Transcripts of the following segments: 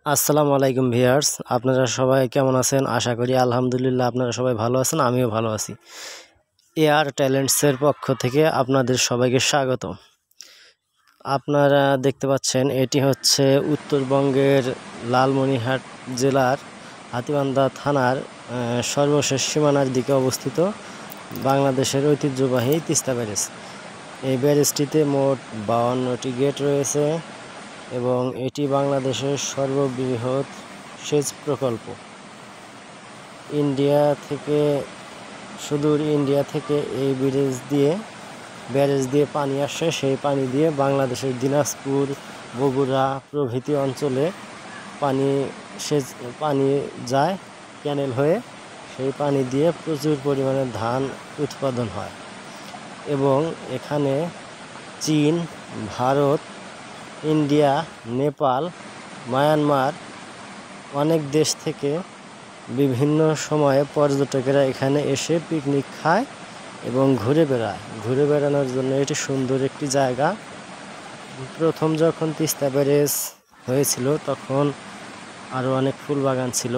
আসসালামু আলাইকুম ভিউয়ার্স, আপনারা সবাই কেমন আছেন? আশা করি আলহামদুলিল্লাহ আপনারা সবাই ভালো আছেন, আমিও ভালো আছি। এআর ট্যালেন্টসের পক্ষ থেকে আপনাদের সবাইকে স্বাগত। আপনারা দেখতে পাচ্ছেন এটি হচ্ছে উত্তরবঙ্গের লালমনিরহাট জেলার হাতীবান্ধা থানার সর্বশেষ সীমানার দিকে অবস্থিত বাংলাদেশের ঐতিহ্যবাহী তিস্তা ব্যারেজ। এই ব্যারেজটিতে মোট 52টি গেট রয়েছে এবং এটি বাংলাদেশের সর্ববৃহৎ সেচ প্রকল্প। সুদূর ইন্ডিয়া থেকে এই ব্যারেজ দিয়ে পানি আসে। সেই পানি দিয়ে বাংলাদেশের দিনাজপুর, বগুড়া প্রভৃতি অঞ্চলে পানি যায় ক্যানেল হয়ে। সেই পানি দিয়ে প্রচুর পরিমাণে ধান উৎপাদন হয় এবং এখানে চীন, ভারত, ইন্ডিয়া, নেপাল, মায়ানমার অনেক দেশ থেকে বিভিন্ন সময়ে পর্যটকেরা এখানে এসে পিকনিক খায় এবং ঘুরে বেড়ানোর জন্য এটি সুন্দর একটি জায়গা। প্রথম যখন তিস্তা ব্যারেজ হয়েছিল তখন আরও অনেক ফুল বাগান ছিল।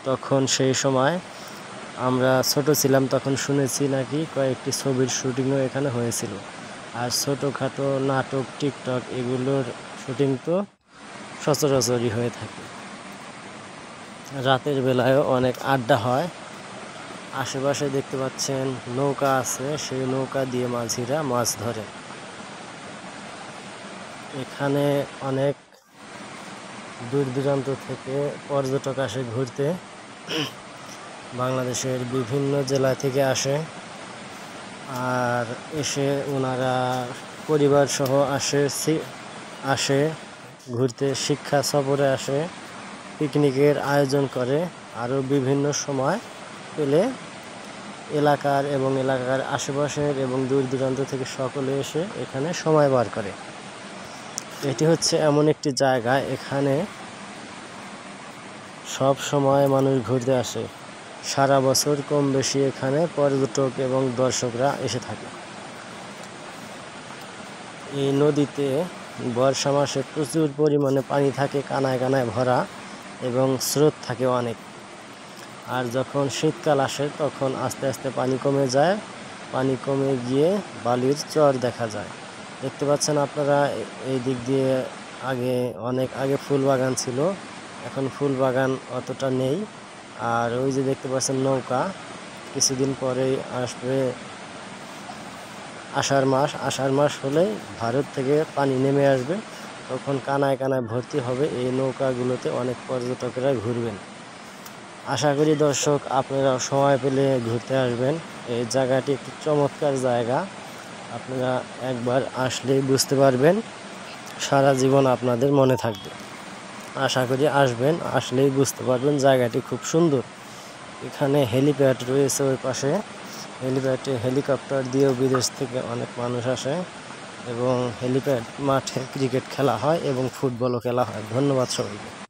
তখন সেই সময় আমরা ছোট ছিলাম, তখন শুনেছি নাকি কয়েকটি ছবির শুটিংও এখানে হয়েছিল। আর ছোটোখাটো নাটক, টিকটক এগুলোর শুটিং তো সচরাচরই হয়ে থাকে। রাতের বেলায়ও অনেক আড্ডা হয়। আশেপাশে দেখতে পাচ্ছেন নৌকা আছে, সেই নৌকা দিয়ে মাঝিরা মাছ ধরে। এখানে অনেক দূর দূরান্ত থেকে পর্যটক আসে ঘুরতে। বাংলাদেশের বিভিন্ন জেলা থেকে আর এসে ওনারা পরিবার সহ আসে ঘুরতে, শিক্ষা সফরে আসে, পিকনিকের আয়োজন করে। আরও বিভিন্ন সময় পেলে এলাকার আশেপাশের এবং দূর দূরান্ত থেকে সকলে এসে এখানে সময় বার করে। এটি হচ্ছে এমন একটি জায়গা, এখানে সব সময় মানুষ ঘুরতে আসে। সারা বছর কম বেশি এখানে পর্যটক এবং দর্শকরা এসে থাকে। এই নদীতে বর্ষা মাসে প্রচুর পরিমাণে পানি থাকে, কানায় কানায় ভরা, এবং স্রোত থাকে অনেক। আর যখন শীতকাল আসে তখন আস্তে আস্তে পানি কমে যায়। পানি কমে গিয়ে বালির চর দেখা যায়। দেখতে পাচ্ছেন আপনারা এই দিক দিয়ে অনেক আগে ফুল বাগান ছিল, এখন ফুল বাগান অতটা নেই। আর ওই যে দেখতে পাচ্ছেন নৌকা, কিছুদিন পরেই আসবে আষাঢ় মাস হলে ভারত থেকে পানি নেমে আসবে, তখন কানায় কানায় ভর্তি হবে এই নৌকাগুলোতে, অনেক পর্যটকেরা ঘুরবেন। আশা করি দর্শক আপনারা সময় পেলে ঘুরতে আসবেন। এই জায়গাটি একটি চমৎকার জায়গা, আপনারা একবার আসলেই বুঝতে পারবেন, সারা জীবন আপনাদের মনে থাকবে। আশা করি আসবেন, আসলেই বুঝতে পারবেন জায়গাটি খুব সুন্দর। এখানে হেলিপ্যাড রয়েছে ওই পাশে, হেলিকপ্টার দিয়েও বিদেশ থেকে অনেক মানুষ আসে এবং হেলিপ্যাড মাঠে ক্রিকেট খেলা হয় এবং ফুটবলও খেলা হয়। ধন্যবাদ সবাইকে।